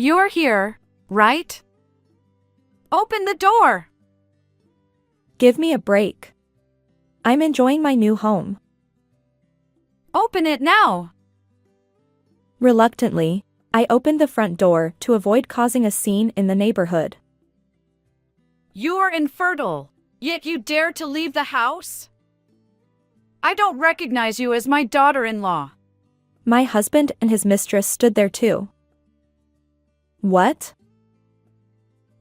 You're here, right? Open the door! Give me a break. I'm enjoying my new home. Open it now! Reluctantly, I opened the front door to avoid causing a scene in the neighborhood. You're infertile, yet you dare to leave the house? I don't recognize you as my daughter-in-law. My husband and his mistress stood there too. What?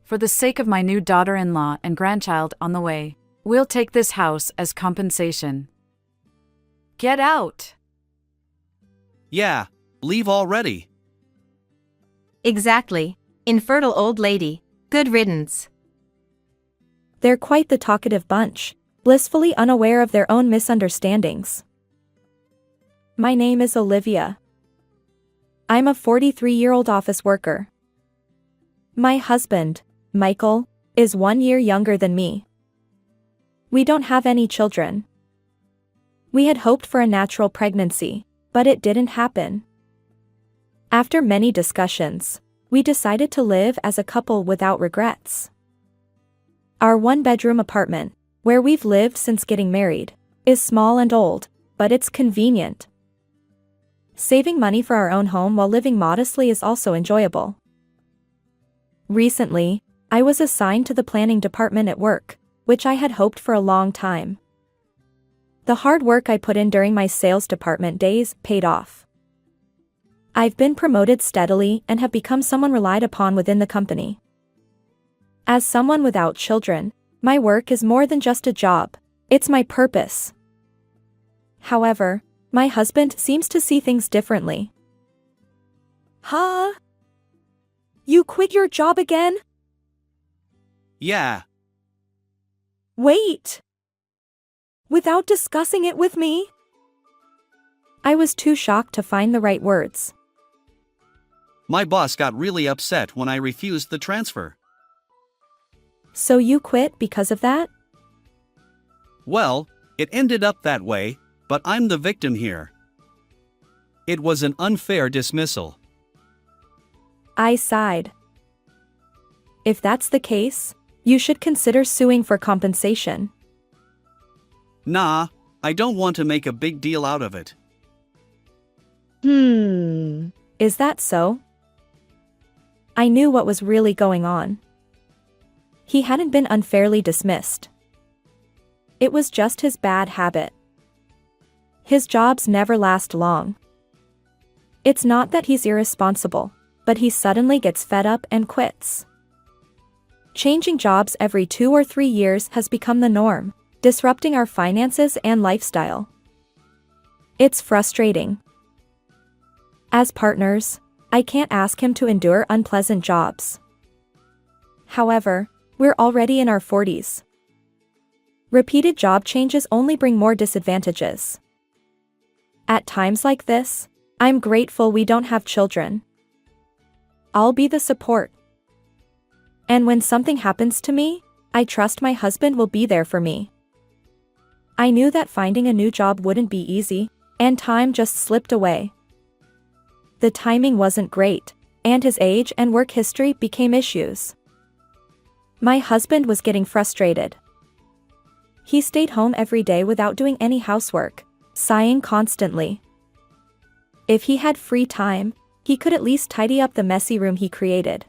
For the sake of my new daughter-in-law and grandchild on the way, we'll take this house as compensation. Get out! Yeah, leave already. Exactly. Infertile old lady. Good riddance. They're quite the talkative bunch, blissfully unaware of their own misunderstandings. My name is Olivia. I'm a 43-year-old office worker. My husband, Michael, is 1 year younger than me. We don't have any children. We had hoped for a natural pregnancy, but it didn't happen. After many discussions, we decided to live as a couple without regrets. Our one-bedroom apartment, where we've lived since getting married, is small and old, but it's convenient. Saving money for our own home while living modestly is also enjoyable. Recently, I was assigned to the planning department at work, which I had hoped for a long time. The hard work I put in during my sales department days paid off. I've been promoted steadily and have become someone relied upon within the company. As someone without children, my work is more than just a job, it's my purpose. However, my husband seems to see things differently. Huh? You quit your job again? Yeah, Wait! Without discussing it with me? I was too shocked to find the right words. my boss got really upset when I refused the transfer. So you quit because of that? Well, it ended up that way, but I'm the victim here. It was an unfair dismissal. I sighed. If that's the case, you should consider suing for compensation. Nah, I don't want to make a big deal out of it. Is that so? I knew what was really going on. He hadn't been unfairly dismissed. It was just his bad habit. His jobs never last long. It's not that he's irresponsible, but he suddenly gets fed up and quits. Changing jobs every 2 or 3 years has become the norm, disrupting our finances and lifestyle. It's frustrating. As partners, I can't ask him to endure unpleasant jobs. However, we're already in our 40s. Repeated job changes only bring more disadvantages. At times like this, I'm grateful we don't have children. I'll be the support. And when something happens to me, I trust my husband will be there for me. I knew that finding a new job wouldn't be easy, and time just slipped away. The timing wasn't great, and his age and work history became issues. My husband was getting frustrated. He stayed home every day without doing any housework, sighing constantly. If he had free time, he could at least tidy up the messy room he created.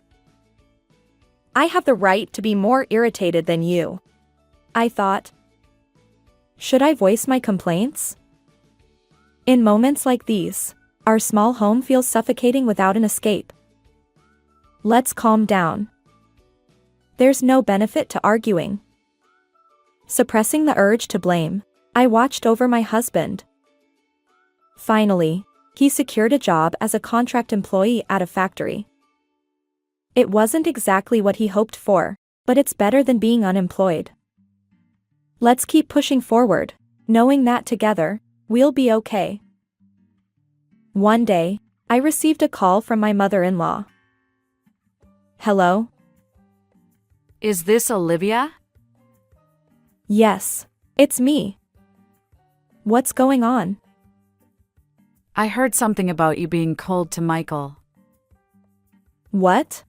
I have the right to be more irritated than you, I thought. Should I voice my complaints? In moments like these, our small home feels suffocating without an escape. Let's calm down. There's no benefit to arguing. Suppressing the urge to blame, I watched over my husband. Finally, he secured a job as a contract employee at a factory. It wasn't exactly what he hoped for, but it's better than being unemployed. Let's keep pushing forward, knowing that together, we'll be okay. One day, I received a call from my mother-in-law. Hello? Is this Olivia? Yes, it's me. What's going on? I heard something about you being cold to Michael. What?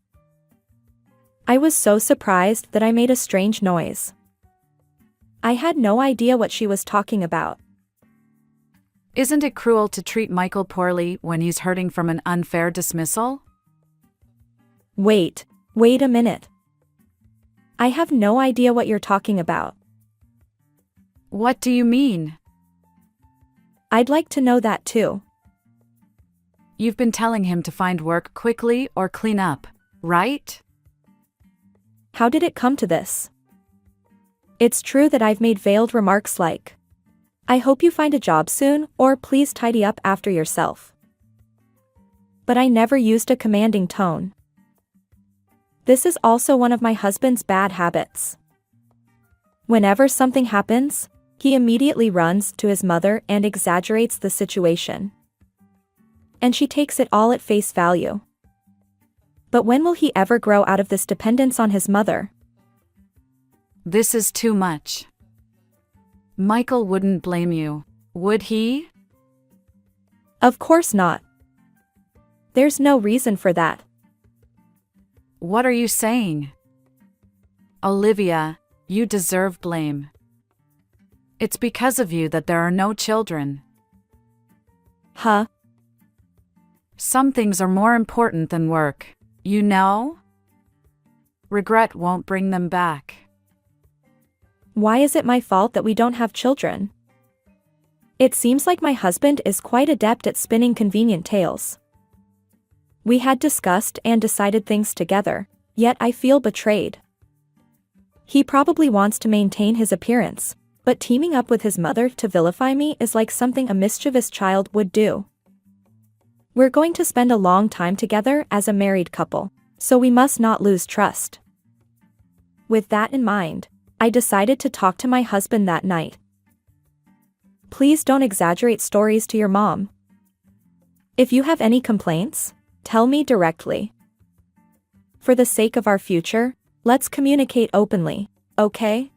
I was so surprised that I made a strange noise. I had no idea what she was talking about. Isn't it cruel to treat Michael poorly when he's hurting from an unfair dismissal? Wait a minute. I have no idea what you're talking about. What do you mean? I'd like to know that too. You've been telling him to find work quickly or clean up, right? How did it come to this? It's true that I've made veiled remarks like, "I hope you find a job soon," or "Please tidy up after yourself." But I never used a commanding tone. This is also one of my husband's bad habits. Whenever something happens, he immediately runs to his mother and exaggerates the situation. And she takes it all at face value. But when will he ever grow out of this dependence on his mother? This is too much. Michael wouldn't blame you, would he? Of course not. There's no reason for that. What are you saying? Olivia, you deserve blame. It's because of you that there are no children. Huh? Some things are more important than work, you know? Regret won't bring them back. Why is it my fault that we don't have children? It seems like my husband is quite adept at spinning convenient tales. We had discussed and decided things together, yet I feel betrayed. He probably wants to maintain his appearance, but teaming up with his mother to vilify me is like something a mischievous child would do. We're going to spend a long time together as a married couple, so we must not lose trust. With that in mind, I decided to talk to my husband that night. Please don't exaggerate stories to your mom. If you have any complaints, tell me directly. For the sake of our future, let's communicate openly, okay?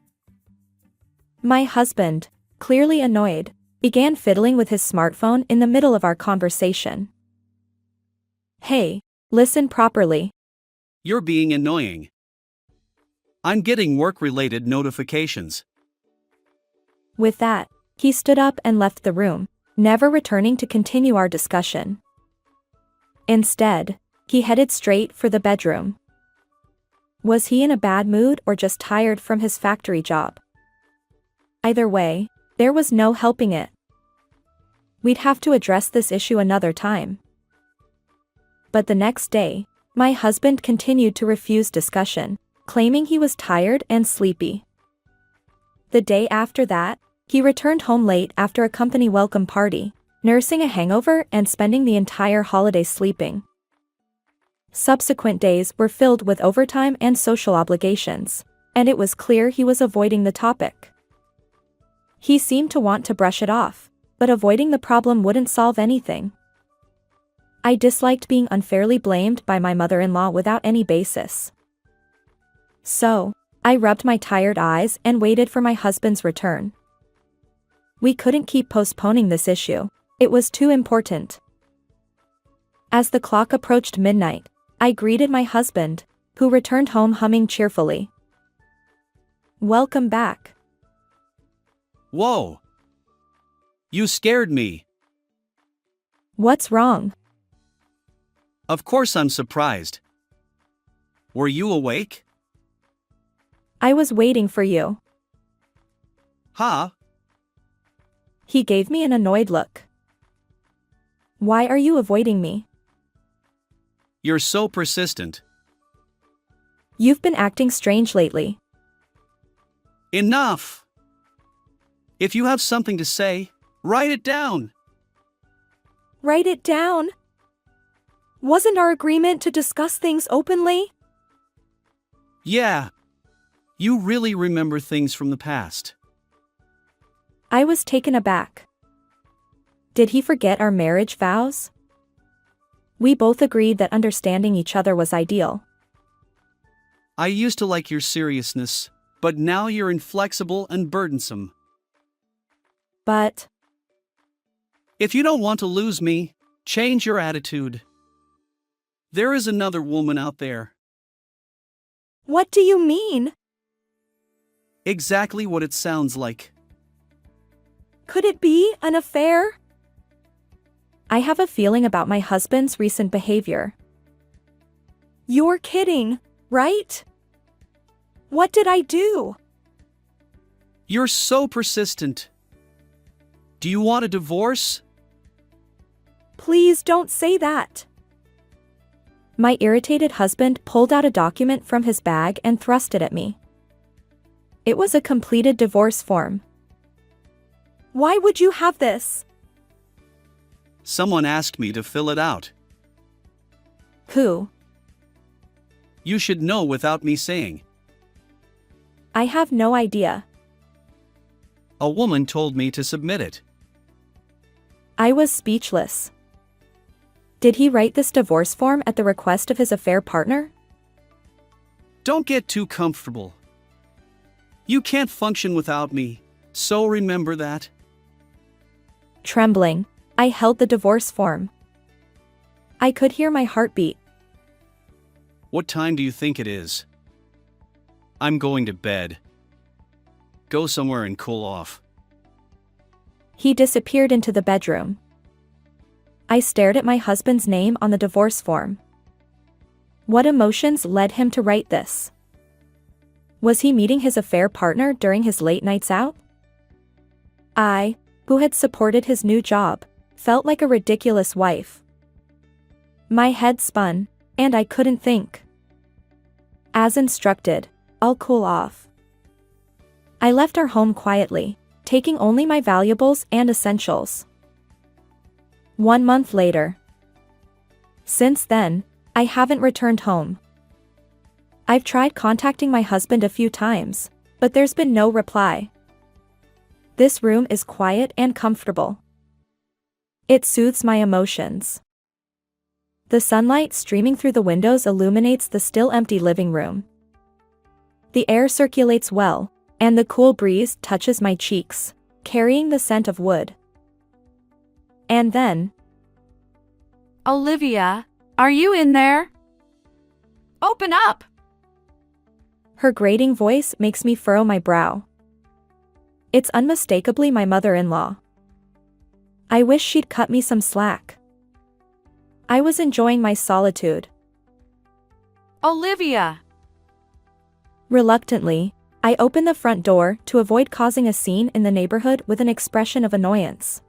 My husband, clearly annoyed, began fiddling with his smartphone in the middle of our conversation. Hey, listen properly. You're being annoying. I'm getting work-related notifications. With that, he stood up and left the room, never returning to continue our discussion. Instead, he headed straight for the bedroom. Was he in a bad mood or just tired from his factory job? Either way, there was no helping it. We'd have to address this issue another time. But the next day, my husband continued to refuse discussion, claiming he was tired and sleepy. The day after that, he returned home late after a company welcome party, nursing a hangover and spending the entire holiday sleeping. Subsequent days were filled with overtime and social obligations, and it was clear he was avoiding the topic. He seemed to want to brush it off, but avoiding the problem wouldn't solve anything. I disliked being unfairly blamed by my mother-in-law without any basis. So, I rubbed my tired eyes and waited for my husband's return. We couldn't keep postponing this issue. It was too important. As the clock approached midnight, I greeted my husband, who returned home humming cheerfully. Welcome back. Whoa! You scared me. What's wrong? Of course I'm surprised. Were you awake? I was waiting for you. Huh? He gave me an annoyed look. Why are you avoiding me? You're so persistent. You've been acting strange lately. Enough! If you have something to say, write it down. Write it down. Wasn't our agreement to discuss things openly? Yeah. You really remember things from the past. I was taken aback. Did he forget our marriage vows? We both agreed that understanding each other was ideal. I used to like your seriousness, but now you're inflexible and burdensome. But If you don't want to lose me, change your attitude. There is another woman out there. What do you mean? Exactly what it sounds like. Could it be an affair? I have a feeling about my husband's recent behavior. You're kidding, right? What did I do? You're so persistent. Do you want a divorce? Please don't say that. My irritated husband pulled out a document from his bag and thrust it at me. It was a completed divorce form. Why would you have this? Someone asked me to fill it out. Who? You should know without me saying. I have no idea. A woman told me to submit it. I was speechless. Did he write this divorce form at the request of his affair partner? Don't get too comfortable. You can't function without me, so remember that. Trembling, I held the divorce form. I could hear my heartbeat. What time do you think it is? I'm going to bed. Go somewhere and cool off. He disappeared into the bedroom. I stared at my husband's name on the divorce form. What emotions led him to write this? Was he meeting his affair partner during his late nights out? I, who had supported his new job, felt like a ridiculous wife. My head spun, and I couldn't think. As instructed, I'll cool off. I left our home quietly, taking only my valuables and essentials. 1 month later. Since then, I haven't returned home. I've tried contacting my husband a few times, but there's been no reply. This room is quiet and comfortable. It soothes my emotions. The sunlight streaming through the windows illuminates the still empty living room. The air circulates well, and the cool breeze touches my cheeks, carrying the scent of wood. And then, Olivia, are you in there? Open up! her grating voice makes me furrow my brow. It's unmistakably my mother-in-law. I wish she'd cut me some slack. I was enjoying my solitude. Olivia! Reluctantly, I open the front door to avoid causing a scene in the neighborhood with an expression of annoyance.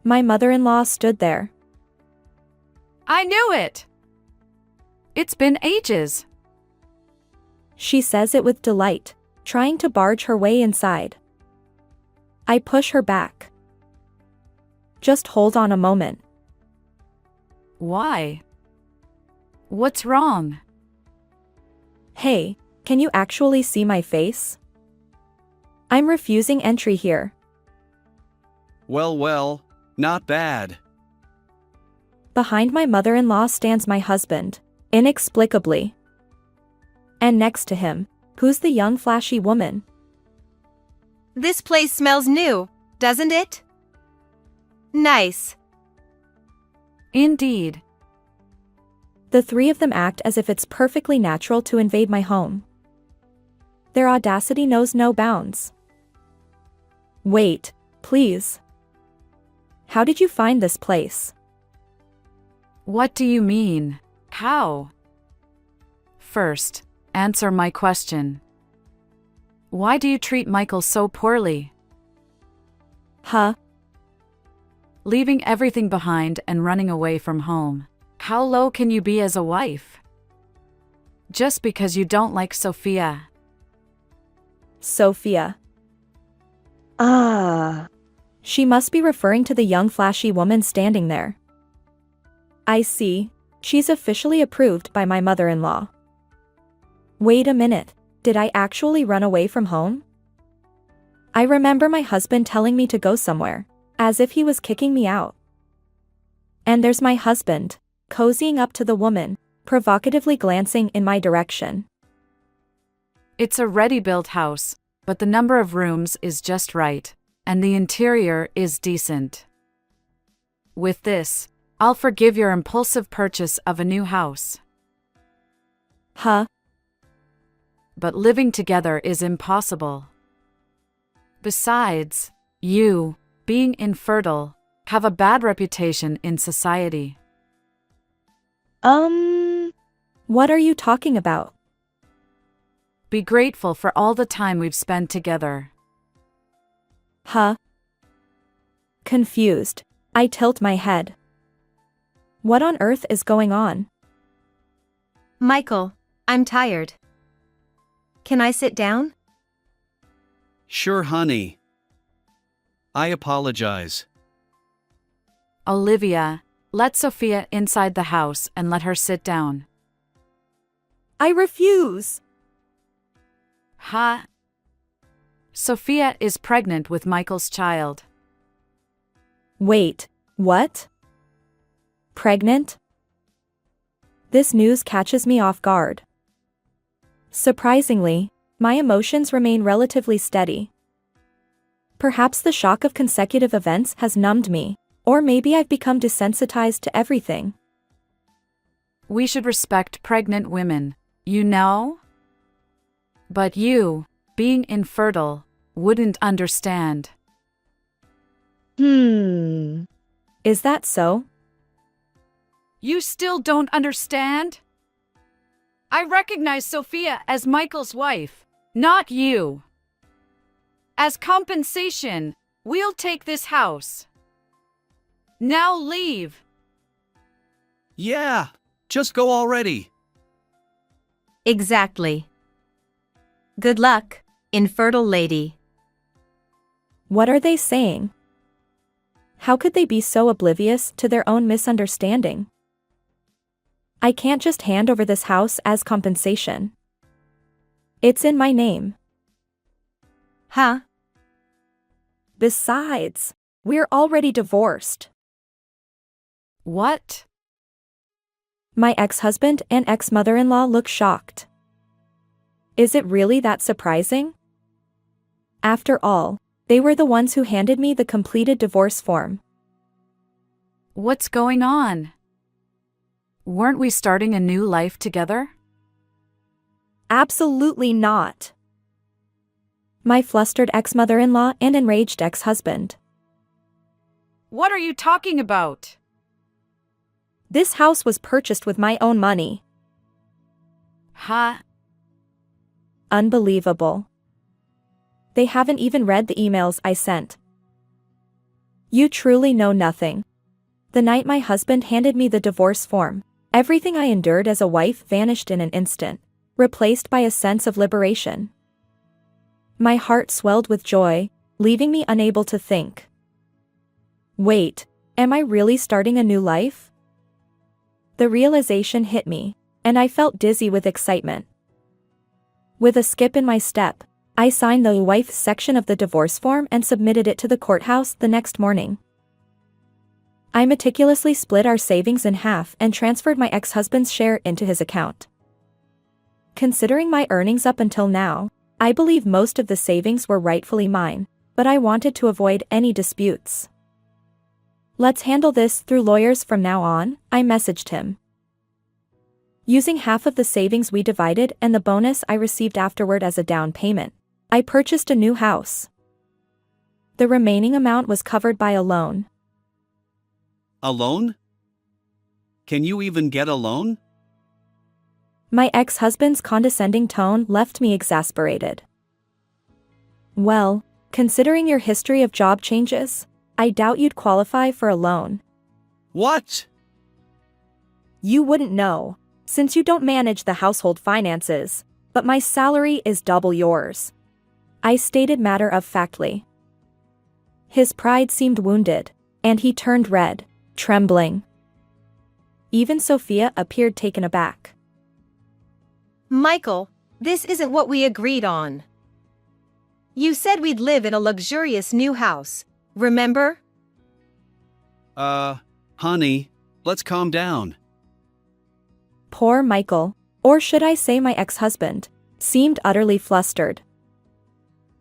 My mother-in-law stood there. I knew it! It's been ages. She says it with delight, trying to barge her way inside. I push her back. Just hold on a moment. Why? What's wrong? Hey, can you actually see my face? I'm refusing entry here. Well, not bad. Behind my mother-in-law stands my husband, inexplicably. And next to him, who's the young flashy woman? This place smells new, doesn't it? Nice. Indeed. The three of them act as if it's perfectly natural to invade my home. Their audacity knows no bounds. Wait, please. How did you find this place? What do you mean? How? First, answer my question. Why do you treat Michael so poorly? Huh? Leaving everything behind and running away from home. How low can you be as a wife? Just because you don't like Sophia. Sophia. Ah. She must be referring to the young flashy woman standing there. I see. She's officially approved by my mother-in-law. Wait a minute, did I actually run away from home? I remember my husband telling me to go somewhere, as if he was kicking me out. And there's my husband, cozying up to the woman, provocatively glancing in my direction. It's a ready-built house, but the number of rooms is just right, and the interior is decent. With this, I'll forgive your impulsive purchase of a new house. Huh? But living together is impossible. Besides, you, being infertile, have a bad reputation in society. What are you talking about? Be grateful for all the time we've spent together. Huh? Confused, I tilt my head. What on earth is going on? Michael, I'm tired. Can I sit down? Sure, honey. I apologize. Olivia, let Sophia inside the house and let her sit down. I refuse. Ha! Sophia is pregnant with Michael's child. Wait, what? Pregnant? This news catches me off guard. Surprisingly, my emotions remain relatively steady. Perhaps the shock of consecutive events has numbed me, or maybe I've become desensitized to everything. We should respect pregnant women, you know? But you, being infertile, wouldn't understand. Is that so? You still don't understand? I recognize Sophia as Michael's wife, not you. As compensation, we'll take this house. Now leave. Yeah, just go already. Exactly. Good luck, infertile lady. What are they saying? How could they be so oblivious to their own misunderstanding? I can't just hand over this house as compensation. It's in my name. Huh? Besides, we're already divorced. What? My ex-husband and ex-mother-in-law look shocked. Is it really that surprising? After all, they were the ones who handed me the completed divorce form. What's going on? Weren't we starting a new life together? Absolutely not. My flustered ex-mother-in-law and enraged ex-husband. What are you talking about? This house was purchased with my own money. Ha! Unbelievable. They haven't even read the emails I sent. You truly know nothing. The night my husband handed me the divorce form, everything I endured as a wife vanished in an instant, replaced by a sense of liberation. My heart swelled with joy, leaving me unable to think. Wait, am I really starting a new life? The realization hit me, and I felt dizzy with excitement. With a skip in my step, I signed the wife section of the divorce form and submitted it to the courthouse the next morning. I meticulously split our savings in half and transferred my ex-husband's share into his account. Considering my earnings up until now, I believe most of the savings were rightfully mine, but I wanted to avoid any disputes. Let's handle this through lawyers from now on, I messaged him. Using half of the savings we divided and the bonus I received afterward as a down payment, I purchased a new house. The remaining amount was covered by a loan. A loan? Can you even get a loan? My ex-husband's condescending tone left me exasperated. Well, considering your history of job changes, I doubt you'd qualify for a loan. What? You wouldn't know, since you don't manage the household finances, but my salary is double yours. I stated matter-of-factly. His pride seemed wounded, and he turned red, trembling. Even Sophia appeared taken aback. Michael, this isn't what we agreed on. You said we'd live in a luxurious new house, remember? Honey, let's calm down. Poor Michael, or should I say my ex-husband, seemed utterly flustered.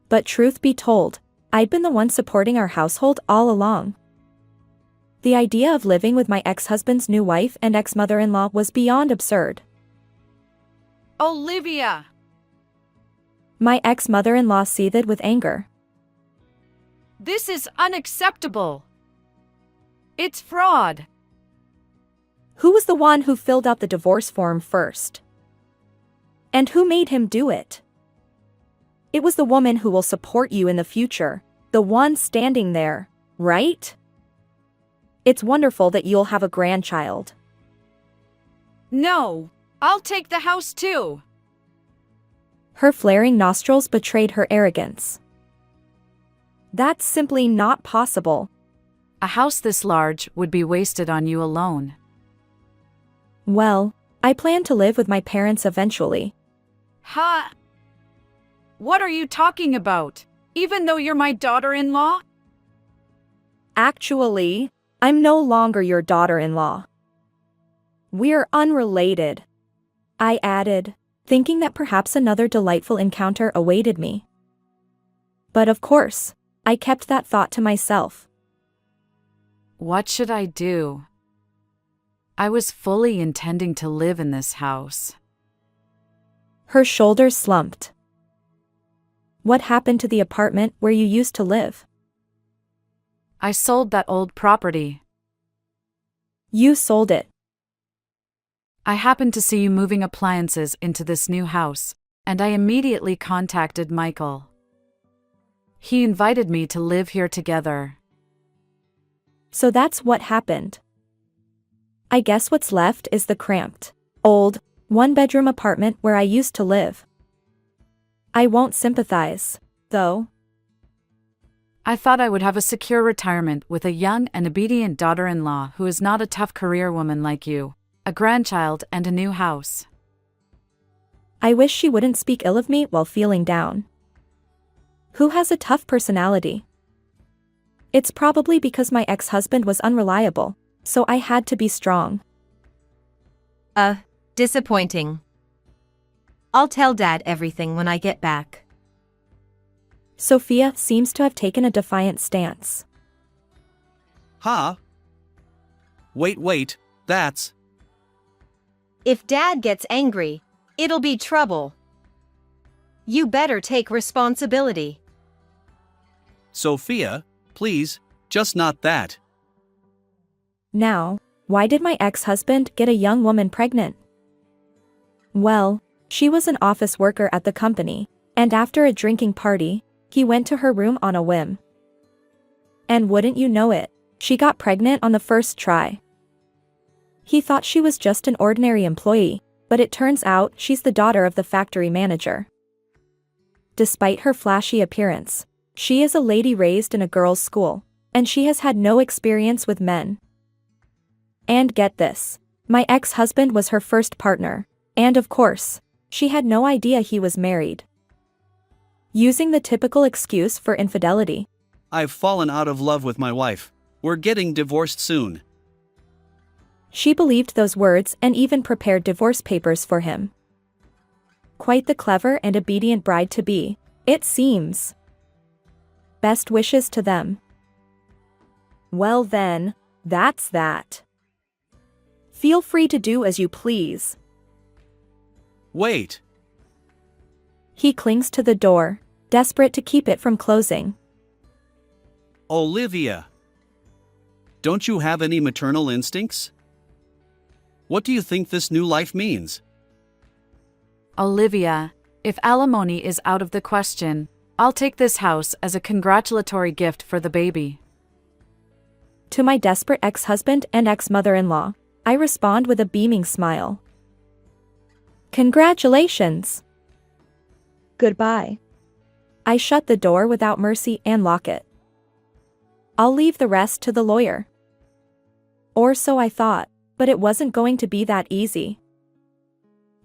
But truth be told, I'd been the one supporting our household all along. The idea of living with my ex-husband's new wife and ex-mother-in-law was beyond absurd. Olivia! My ex-mother-in-law seethed with anger. This is unacceptable! It's fraud! Who was the one who filled out the divorce form first? And who made him do it? It was the woman who will support you in the future, the one standing there, right? It's wonderful that you'll have a grandchild. No! I'll take the house too! Her flaring nostrils betrayed her arrogance. That's simply not possible. A house this large would be wasted on you alone. Well, I plan to live with my parents eventually. Ha! What are you talking about? Even though you're my daughter-in-law? Actually, I'm no longer your daughter-in-law. We're unrelated, I added, thinking that perhaps another delightful encounter awaited me. But of course, I kept that thought to myself. What should I do? I was fully intending to live in this house. Her shoulders slumped. What happened to the apartment where you used to live? I sold that old property. You sold it. I happened to see you moving appliances into this new house, and I immediately contacted Michael. He invited me to live here together. So that's what happened. I guess what's left is the cramped, old, one-bedroom apartment where I used to live. I won't sympathize, though. I thought I would have a secure retirement with a young and obedient daughter-in-law who is not a tough career woman like you, a grandchild and a new house. I wish she wouldn't speak ill of me while feeling down. Who has a tough personality? It's probably because my ex-husband was unreliable, so I had to be strong. Disappointing. I'll tell Dad everything when I get back. Sophia seems to have taken a defiant stance. Huh? Wait, that's... If Dad gets angry, it'll be trouble. You better take responsibility. Sophia, please, just not that. Now, why did my ex-husband get a young woman pregnant? Well, she was an office worker at the company, and after a drinking party, he went to her room on a whim. And wouldn't you know it, she got pregnant on the first try. He thought she was just an ordinary employee, but it turns out she's the daughter of the factory manager. Despite her flashy appearance, she is a lady raised in a girls' school, and she has had no experience with men. And get this, my ex-husband was her first partner, and of course, she had no idea he was married. Using the typical excuse for infidelity. I've fallen out of love with my wife. We're getting divorced soon. She believed those words and even prepared divorce papers for him. Quite the clever and obedient bride-to-be, it seems. Best wishes to them. Well then, that's that. Feel free to do as you please. Wait. He clings to the door, desperate to keep it from closing. Olivia. Don't you have any maternal instincts? What do you think this new life means? Olivia, if alimony is out of the question, I'll take this house as a congratulatory gift for the baby. To my desperate ex-husband and ex-mother-in-law, I respond with a beaming smile. Congratulations! Goodbye. I shut the door without mercy and lock it. I'll leave the rest to the lawyer. Or so I thought, but it wasn't going to be that easy.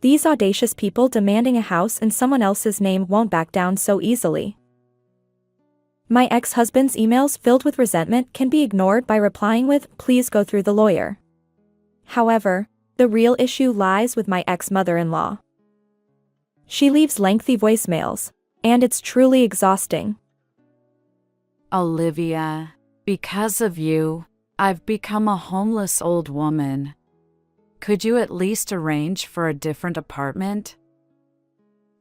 These audacious people demanding a house in someone else's name won't back down so easily. My ex-husband's emails filled with resentment can be ignored by replying with, "Please go through the lawyer." However, the real issue lies with my ex-mother-in-law. She leaves lengthy voicemails, and it's truly exhausting. Olivia, because of you, I've become a homeless old woman. Could you at least arrange for a different apartment?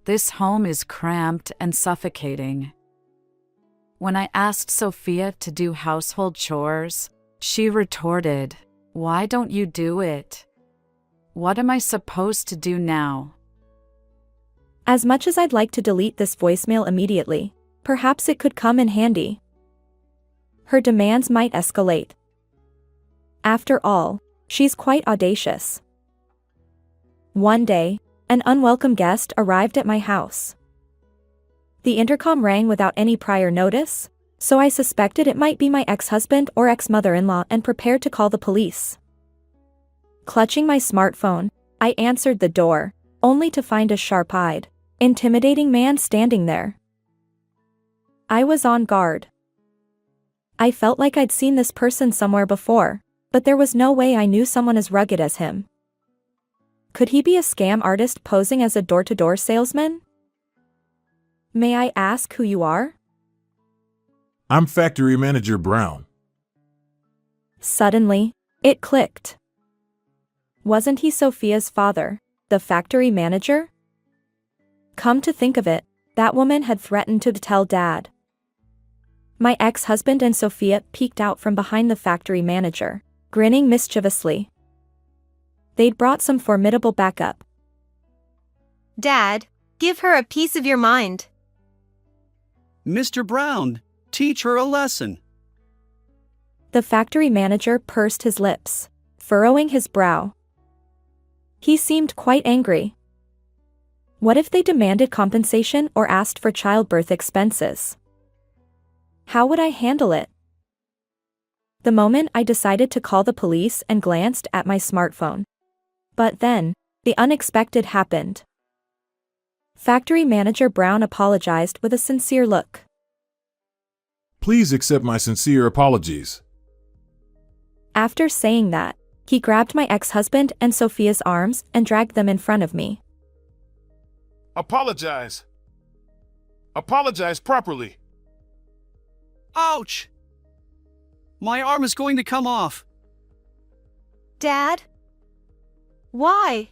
This home is cramped and suffocating. When I asked Sophia to do household chores, she retorted, "Why don't you do it? What am I supposed to do now?" As much as I'd like to delete this voicemail immediately, perhaps it could come in handy. Her demands might escalate. After all, she's quite audacious. One day, an unwelcome guest arrived at my house. The intercom rang without any prior notice, so I suspected it might be my ex-husband or ex-mother-in-law and prepared to call the police. Clutching my smartphone, I answered the door, only to find a sharp-eyed, intimidating man standing there. I was on guard. I felt like I'd seen this person somewhere before, but there was no way I knew someone as rugged as him. Could he be a scam artist posing as a door-to-door salesman? "May I ask who you are?" I'm Factory Manager Brown. Suddenly, it clicked. Wasn't he Sophia's father, the factory manager? Come to think of it, that woman had threatened to tell Dad. My ex-husband and Sophia peeked out from behind the factory manager, grinning mischievously. They'd brought some formidable backup. Dad, give her a piece of your mind. Mr. Brown, teach her a lesson. The factory manager pursed his lips, furrowing his brow. He seemed quite angry. What if they demanded compensation or asked for childbirth expenses? How would I handle it? The moment I decided to call the police and glanced at my smartphone. But then, the unexpected happened. Factory Manager Brown apologized with a sincere look. Please accept my sincere apologies. After saying that, he grabbed my ex-husband and Sophia's arms and dragged them in front of me. Apologize. Apologize properly. Ouch! My arm is going to come off. Dad? Why?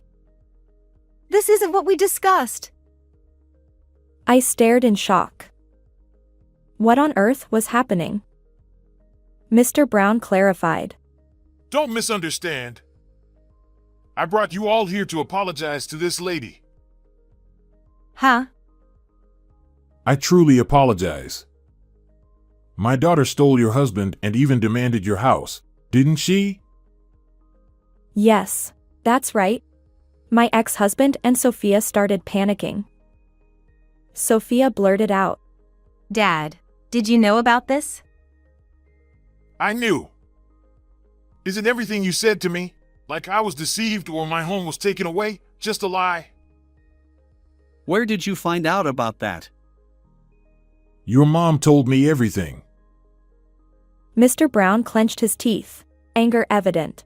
This isn't what we discussed. I stared in shock. What on earth was happening? Mr. Brown clarified. Don't misunderstand. I brought you all here to apologize to this lady. Huh? I truly apologize. My daughter stole your husband and even demanded your house, didn't she? Yes, that's right. My ex-husband and Sophia started panicking. Sophia blurted out. Dad, did you know about this? I knew. Isn't everything you said to me, like I was deceived or my home was taken away, just a lie? Where did you find out about that? Your mom told me everything. Mr. Brown clenched his teeth, anger evident.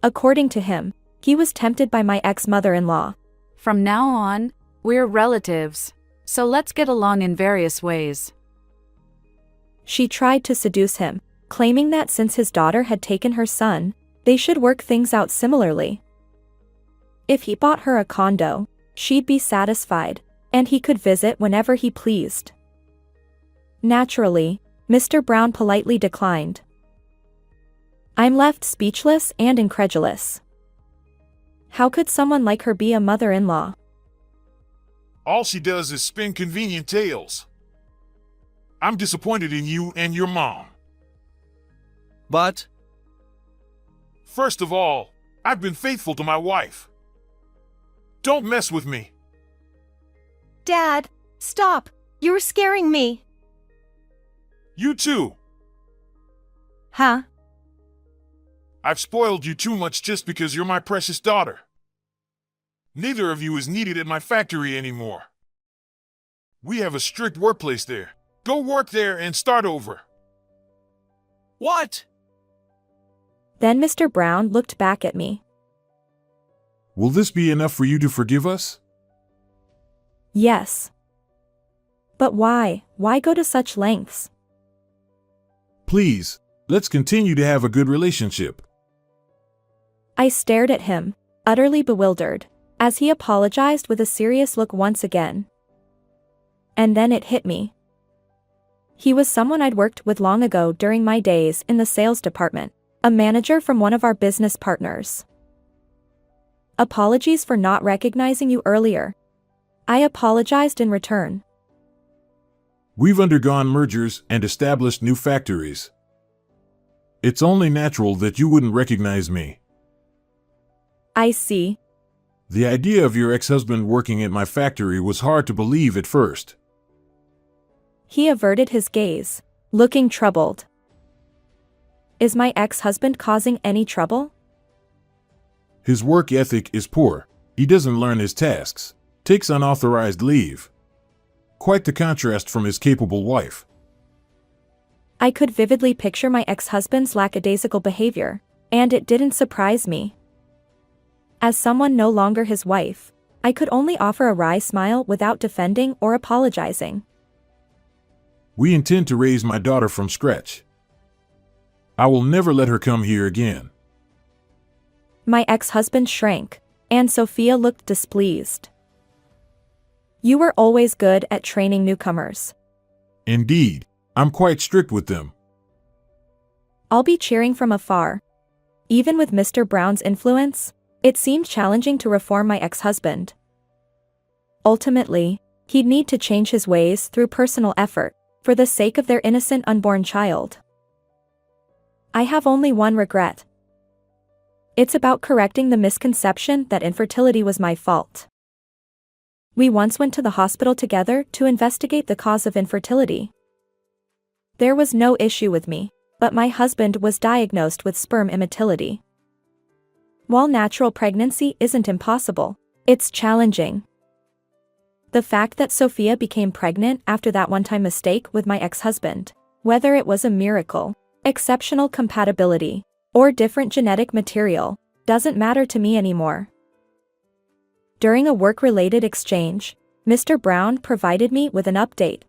According to him, he was tempted by my ex-mother-in-law. From now on, we're relatives, so let's get along in various ways. She tried to seduce him, claiming that since his daughter had taken her son, they should work things out similarly. If he bought her a condo, she'd be satisfied, and he could visit whenever he pleased. Naturally, Mr. Brown politely declined. I'm left speechless and incredulous. How could someone like her be a mother-in-law? All she does is spin convenient tales. I'm disappointed in you and your mom. But First of all, I've been faithful to my wife. Don't mess with me. Dad, stop. You're scaring me. You too. Huh? I've spoiled you too much just because you're my precious daughter. Neither of you is needed at my factory anymore. We have a strict workplace there. Go work there and start over. what? Then Mr. Brown looked back at me. Will this be enough for you to forgive us? Yes. But why? Why go to such lengths? Please, Let's continue to have a good relationship. I stared at him, utterly bewildered, as he apologized with a serious look once again. And then it hit me. He was someone I'd worked with long ago during my days in the sales department, a manager from one of our business partners. Apologies for not recognizing you earlier. I apologized in return. We've undergone mergers and established new factories. It's only natural that you wouldn't recognize me. I see. The idea of your ex-husband working at my factory was hard to believe at first. He averted his gaze, looking troubled. Is my ex-husband causing any trouble? His work ethic is poor. He doesn't learn his tasks, takes unauthorized leave. Quite the contrast from his capable wife. I could vividly picture my ex-husband's lackadaisical behavior, and it didn't surprise me. As someone no longer his wife, I could only offer a wry smile without defending or apologizing. We intend to raise my daughter from scratch. I will never let her come here again. My ex-husband shrank, and Sophia looked displeased. You were always good at training newcomers. Indeed, I'm quite strict with them. I'll be cheering from afar. Even with Mr. Brown's influence, it seemed challenging to reform my ex-husband. Ultimately, he'd need to change his ways through personal effort, for the sake of their innocent unborn child. I have only one regret. It's about correcting the misconception that infertility was my fault. We once went to the hospital together to investigate the cause of infertility. There was no issue with me, but my husband was diagnosed with sperm immotility. While natural pregnancy isn't impossible, it's challenging. The fact that Sophia became pregnant after that one-time mistake with my ex-husband, whether it was a miracle, exceptional compatibility, or different genetic material, doesn't matter to me anymore. During a work-related exchange, Mr. Brown provided me with an update.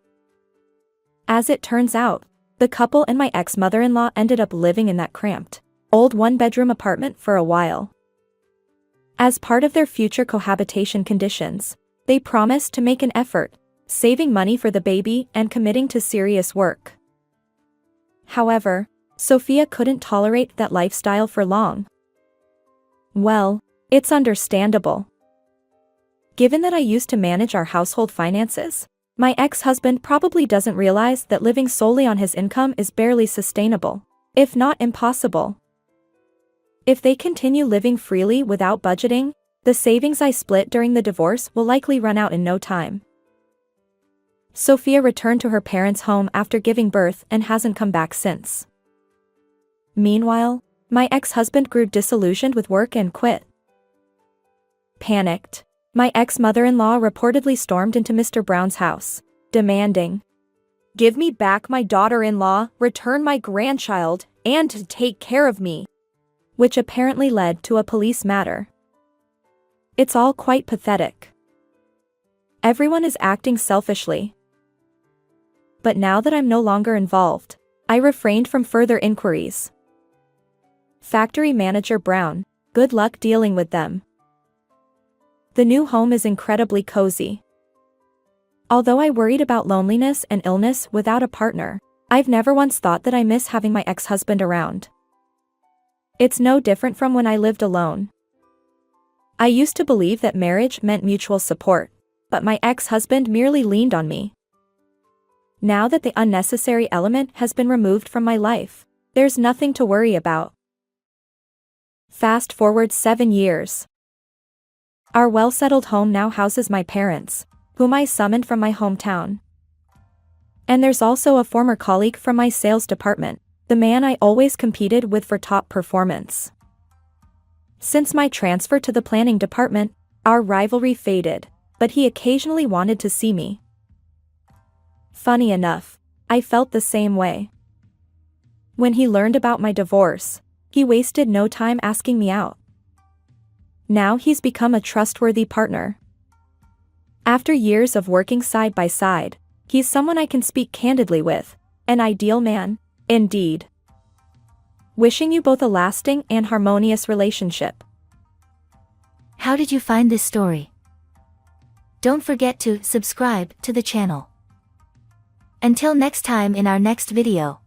As it turns out, the couple and my ex-mother-in-law ended up living in that cramped, old one-bedroom apartment for a while. As part of their future cohabitation conditions, they promised to make an effort, saving money for the baby and committing to serious work. However, Sophia couldn't tolerate that lifestyle for long. Well, it's understandable. Given that I used to manage our household finances, my ex-husband probably doesn't realize that living solely on his income is barely sustainable, if not impossible. If they continue living freely without budgeting, the savings I split during the divorce will likely run out in no time. Sophia returned to her parents' home after giving birth and hasn't come back since. Meanwhile, my ex-husband grew disillusioned with work and quit. Panicked, my ex-mother-in-law reportedly stormed into Mr. Brown's house, demanding, "Give me back my daughter-in-law, return my grandchild, and to take care of me," which apparently led to a police matter. It's all quite pathetic. Everyone is acting selfishly. But now that I'm no longer involved, I refrained from further inquiries. Factory Manager Brown, good luck dealing with them. The new home is incredibly cozy. Although I worried about loneliness and illness without a partner, I've never once thought that I miss having my ex-husband around. It's no different from when I lived alone. I used to believe that marriage meant mutual support, but my ex-husband merely leaned on me. Now that the unnecessary element has been removed from my life, there's nothing to worry about. Fast forward 7 years. Our well-settled home now houses my parents, whom I summoned from my hometown. And there's also a former colleague from my sales department, the man I always competed with for top performance. Since my transfer to the planning department, our rivalry faded, but he occasionally wanted to see me. Funny enough, I felt the same way. When he learned about my divorce, he wasted no time asking me out. Now he's become a trustworthy partner. After years of working side by side, he's someone I can speak candidly with, an ideal man, indeed. Wishing you both a lasting and harmonious relationship. How did you find this story? Don't forget to subscribe to the channel. Until next time in our next video.